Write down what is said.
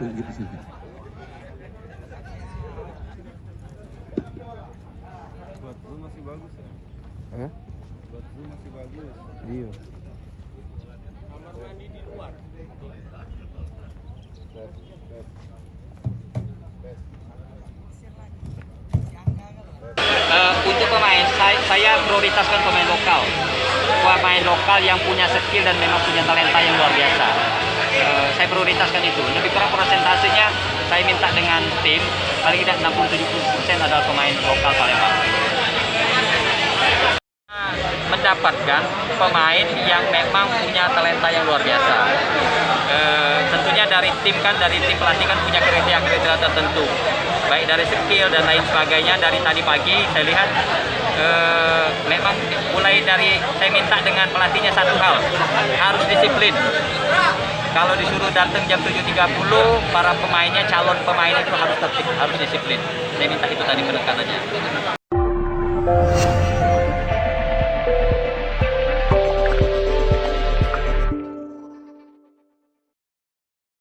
gitu sih. Buat lu masih bagus ya? Hah? Buat lu masih bagus. Iya. Kamar mandi di luar. Untuk pemain, saya prioritaskan pemain lokal. Pemain lokal yang punya skill dan memang punya talenta yang luar biasa. Saya prioritaskan itu. Lebih kurang persentasenya saya minta dengan tim paling tidak 60-70% adalah pemain lokal Palembang. Mendapatkan pemain yang memang punya talenta yang luar biasa. Tentunya dari tim pelatih kan punya kriteria tertentu, baik dari skill dan lain sebagainya. Dari tadi pagi saya lihat memang mulai dari saya minta dengan pelatihnya satu hal, harus disiplin. Kalau disuruh datang jam 7.30, para pemainnya, calon pemain itu harus tertib, harus disiplin. Saya minta itu tadi penekanannya.